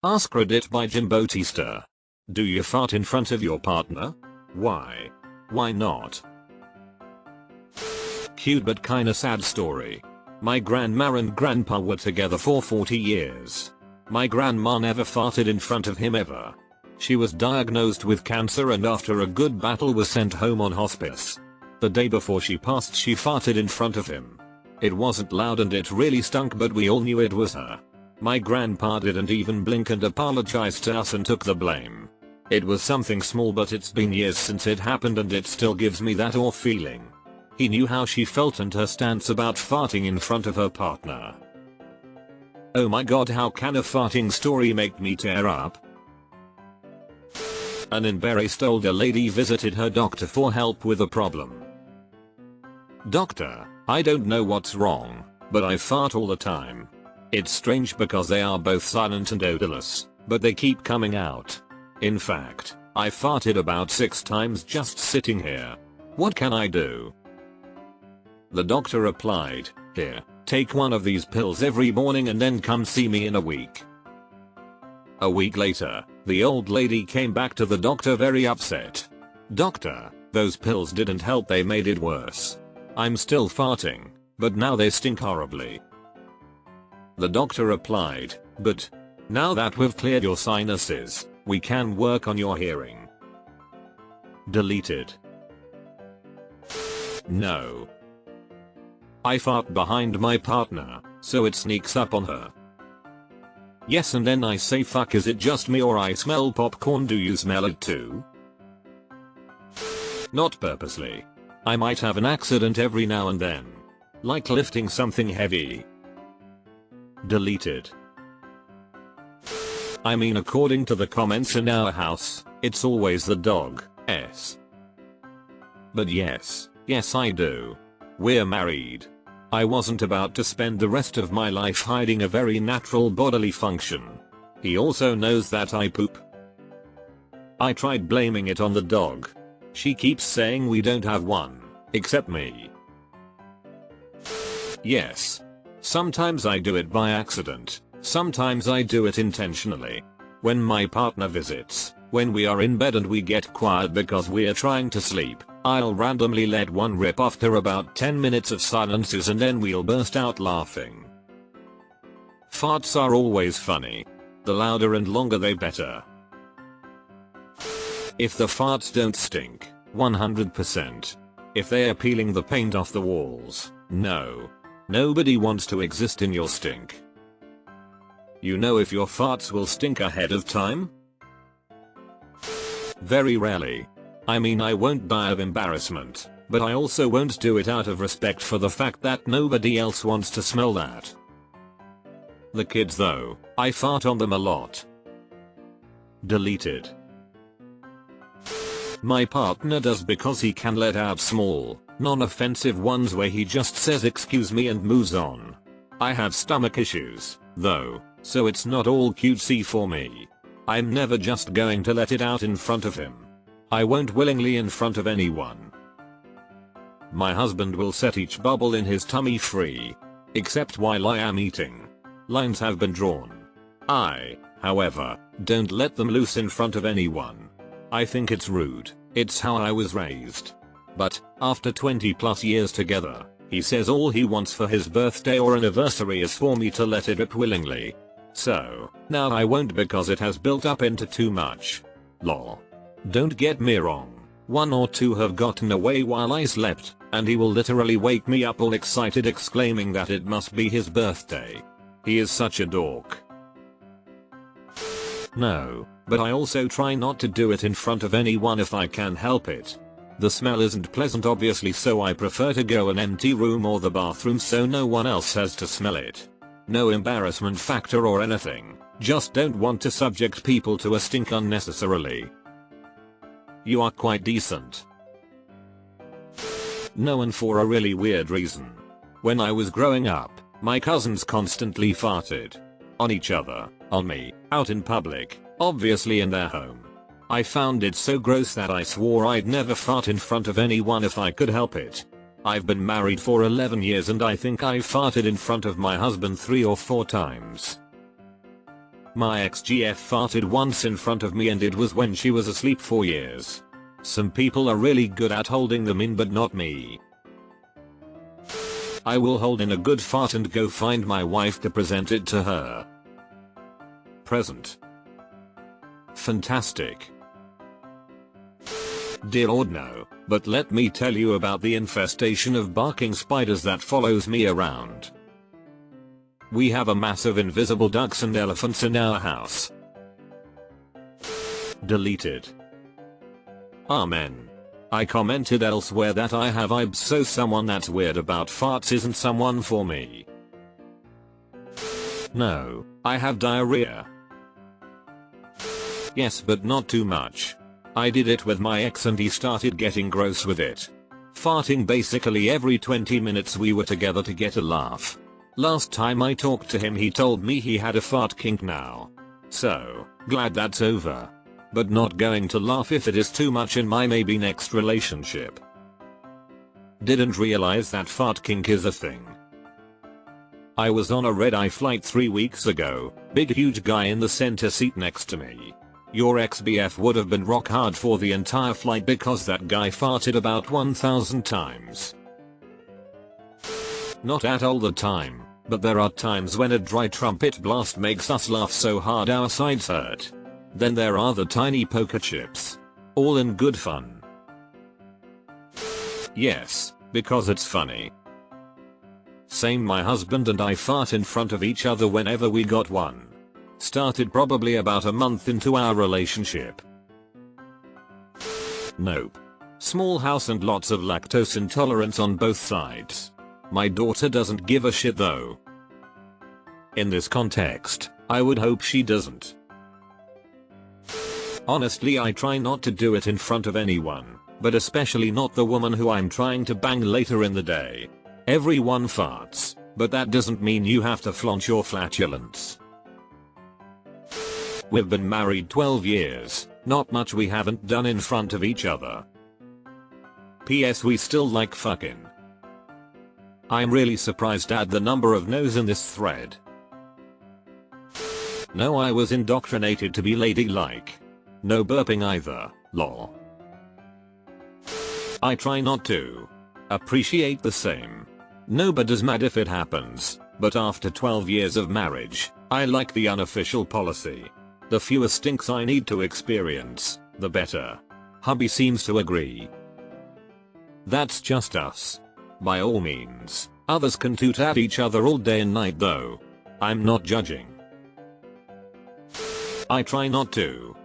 AskReddit by Jim Bautista. Do you fart in front of your partner? Why? Why not? Cute but kinda sad story. My grandma and grandpa were together for 40 years. My grandma never farted in front of him ever. She was diagnosed with cancer and after a good battle was sent home on hospice. The day before she passed she farted in front of him. It wasn't loud and it really stunk, but we all knew it was her. My grandpa didn't even blink and apologized to us and took the blame. It was something small, but it's been years since it happened and it still gives me that awe feeling. He knew how she felt and her stance about farting in front of her partner. Oh my god, how can a farting story make me tear up? An embarrassed older lady visited her doctor for help with a problem. Doctor, I don't know what's wrong, but I fart all the time. It's strange because they are both silent and odorless, but they keep coming out. In fact, I farted about 6 times just sitting here. What can I do? The doctor replied, here, take one of these pills every morning and then come see me in a week. A week later, the old lady came back to the doctor very upset. Doctor, those pills didn't help, they made it worse. I'm still farting, but now they stink horribly. The doctor replied, but now that we've cleared your sinuses, we can work on your hearing. Deleted. No. I fart behind my partner, so it sneaks up on her. Yes, and then I say fuck, is it just me or I smell popcorn? Do you smell it too? Not purposely. I might have an accident every now and then. Like lifting something heavy. Deleted. I mean, according to the comments in our house, it's always the dog's. But yes I do. We're married. I wasn't about to spend the rest of my life hiding a very natural bodily function. He also knows that I poop. I tried blaming it on the dog. She keeps saying we don't have one, except me. Yes. Sometimes I do it by accident, sometimes I do it intentionally. When my partner visits, when we are in bed and we get quiet because we're trying to sleep, I'll randomly let one rip after about 10 minutes of silences and then we'll burst out laughing. Farts are always funny. The louder and longer they better. If the farts don't stink, 100%. If they are peeling the paint off the walls, no. Nobody wants to exist in your stink. You know if your farts will stink ahead of time? Very rarely. I mean, I won't die of embarrassment, but I also won't do it out of respect for the fact that nobody else wants to smell that. The kids though, I fart on them a lot. Deleted. My partner does because he can let out small, non-offensive ones where he just says excuse me and moves on. I have stomach issues, though, so it's not all cutesy for me. I'm never just going to let it out in front of him. I won't willingly in front of anyone. My husband will set each bubble in his tummy free. Except while I am eating. Lines have been drawn. I, however, don't let them loose in front of anyone. I think it's rude, it's how I was raised. But, after 20+ years together, he says all he wants for his birthday or anniversary is for me to let it rip willingly. So, now I won't because it has built up into too much. Lol. Don't get me wrong, 1 or 2 have gotten away while I slept, and he will literally wake me up all excited exclaiming that it must be his birthday. He is such a dork. No, but I also try not to do it in front of anyone if I can help it. The smell isn't pleasant obviously, so I prefer to go an empty room or the bathroom so no one else has to smell it. No embarrassment factor or anything, just don't want to subject people to a stink unnecessarily. You are quite decent. No, and for a really weird reason. When I was growing up, my cousins constantly farted. On each other, on me, out in public, obviously in their home. I found it so gross that I swore I'd never fart in front of anyone if I could help it. I've been married for 11 years and I think I farted in front of my husband 3 or 4 times. My ex-GF farted once in front of me and it was when she was asleep for years. Some people are really good at holding them in but not me. I will hold in a good fart and go find my wife to present it to her. Present. Fantastic. Dear Lord no, but let me tell you about the infestation of barking spiders that follows me around. We have a massive invisible ducks and elephants in our house. Deleted. Amen. I commented elsewhere that I have vibes, so someone that's weird about farts isn't someone for me. No, I have diarrhea. Yes, but not too much. I did it with my ex and he started getting gross with it. Farting basically every 20 minutes we were together to get a laugh. Last time I talked to him he told me he had a fart kink now. So, glad that's over. But not going to laugh if it is too much in my maybe next relationship. Didn't realize that fart kink is a thing. I was on a red-eye flight 3 weeks ago, big huge guy in the center seat next to me. Your ex-BF would have been rock hard for the entire flight because that guy farted about 1,000 times. Not at all the time, but there are times when a dry trumpet blast makes us laugh so hard our sides hurt. Then there are the tiny poker chips. All in good fun. Yes, because it's funny. Same, my husband and I fart in front of each other whenever we got one. Started probably about a month into our relationship. Nope. Small house and lots of lactose intolerance on both sides. My daughter doesn't give a shit though. In this context, I would hope she doesn't. Honestly, I try not to do it in front of anyone, but especially not the woman who I'm trying to bang later in the day. Everyone farts, but that doesn't mean you have to flaunt your flatulence. We've been married 12 years, not much we haven't done in front of each other. PS, we still like fucking. I'm really surprised at the number of no's in this thread. No, I was indoctrinated to be ladylike. No burping either, lol. I try not to. Appreciate the same. Nobody's mad if it happens, but after 12 years of marriage, I like the unofficial policy. The fewer stinks I need to experience, the better. Hubby seems to agree. That's just us. By all means, others can toot at each other all day and night though. I'm not judging. I try not to.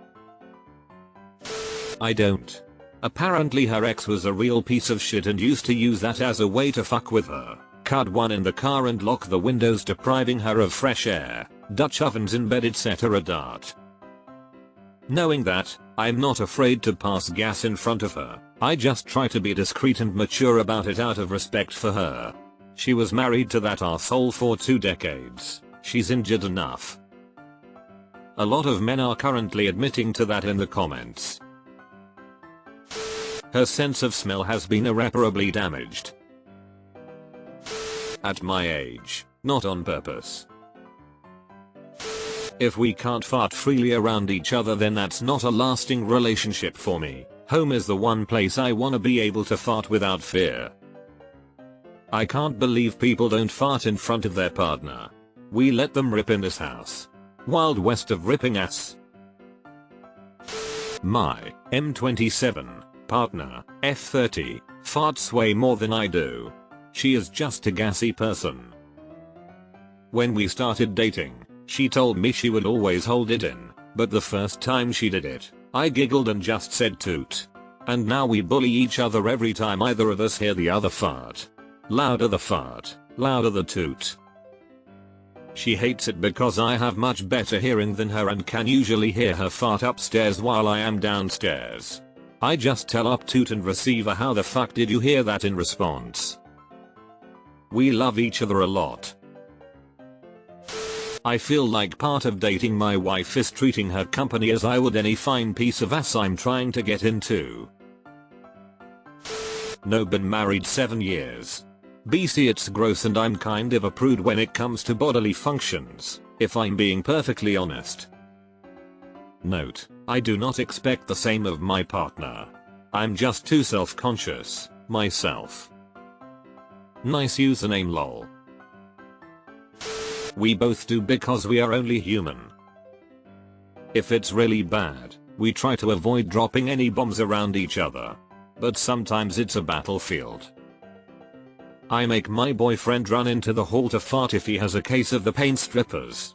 I don't. Apparently her ex was a real piece of shit and used to use that as a way to fuck with her. Cut one in the car and lock the windows, depriving her of fresh air, Dutch ovens in bed, etc. Knowing that, I'm not afraid to pass gas in front of her. I just try to be discreet and mature about it out of respect for her. She was married to that arsehole for 2 decades. She's injured enough. A lot of men are currently admitting to that in the comments. Her sense of smell has been irreparably damaged. At my age, not on purpose. If we can't fart freely around each other, then that's not a lasting relationship for me. Home is the one place I wanna be able to fart without fear. I can't believe people don't fart in front of their partner. We let them rip in this house. Wild west of ripping ass. My M27 partner, F30, farts way more than I do. She is just a gassy person. When we started dating, she told me she would always hold it in, but the first time she did it, I giggled and just said toot. And now we bully each other every time either of us hear the other fart. Louder the fart, louder the toot. She hates it because I have much better hearing than her and can usually hear her fart upstairs while I am downstairs. I just tell up toot and receive a how the fuck did you hear that in response. We love each other a lot. I feel like part of dating my wife is treating her company as I would any fine piece of ass I'm trying to get into. No, been married 7 years. BC, it's gross and I'm kind of a prude when it comes to bodily functions. if I'm being perfectly honest. Note, I do not expect the same of my partner. I'm just too self-conscious, myself. Nice username lol. We both do because we are only human. If it's really bad, we try to avoid dropping any bombs around each other. But sometimes it's a battlefield. I make my boyfriend run into the hall to fart if he has a case of the paint strippers.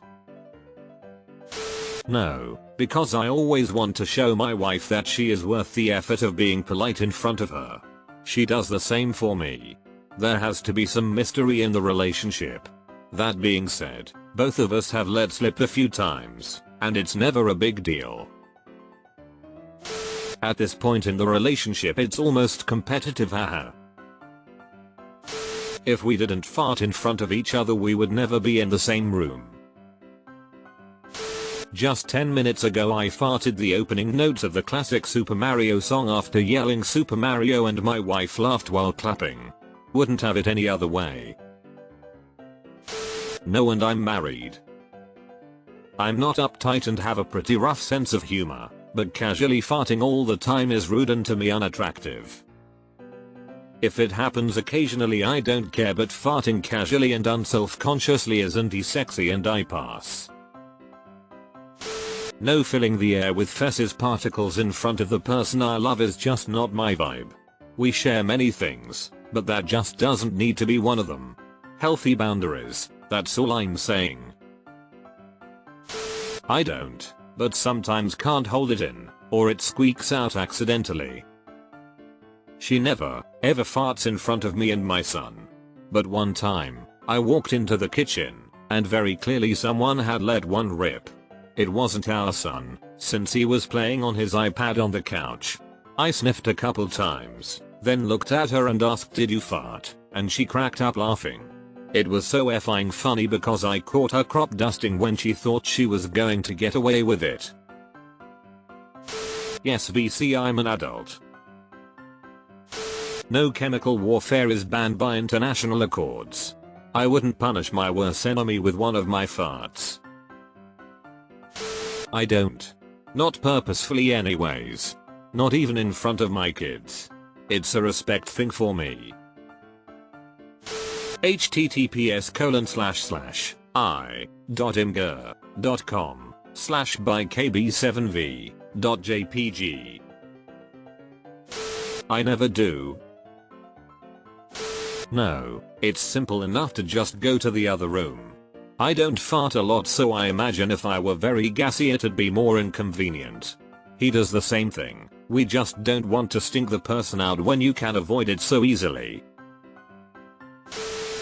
No, because I always want to show my wife that she is worth the effort of being polite in front of her. She does the same for me. There has to be some mystery in the relationship. That being said, both of us have let slip a few times, and it's never a big deal. At this point in the relationship it's almost competitive, haha. If we didn't fart in front of each other we would never be in the same room. Just 10 minutes ago I farted the opening notes of the classic Super Mario song after yelling Super Mario and my wife laughed while clapping. Wouldn't have it any other way. No, and I'm married. I'm not uptight and have a pretty rough sense of humor, but casually farting all the time is rude and to me unattractive. If it happens occasionally I don't care, but farting casually and unself-consciously isn't sexy and I pass. No, filling the air with feces particles in front of the person I love is just not my vibe. We share many things, but that just doesn't need to be one of them. Healthy boundaries, that's all I'm saying. I don't, but sometimes can't hold it in, or it squeaks out accidentally. She never, ever farts in front of me and my son. But one time, I walked into the kitchen, and very clearly someone had let one rip. It wasn't our son, since he was playing on his iPad on the couch. I sniffed a couple times, then looked at her and asked, "Did you fart?" And she cracked up laughing. It was so effing funny because I caught her crop dusting when she thought she was going to get away with it. Yes, VC, I'm an adult. No chemical warfare is banned by international accords. I wouldn't punish my worst enemy with one of my farts. I don't. Not purposefully anyways. Not even in front of my kids. It's a respect thing for me. https://i.imgur.com/bykb7v.jpg. I never do. No, it's simple enough to just go to the other room. I don't fart a lot, so I imagine if I were very gassy it'd be more inconvenient. He does the same thing. We just don't want to stink the person out when you can avoid it so easily.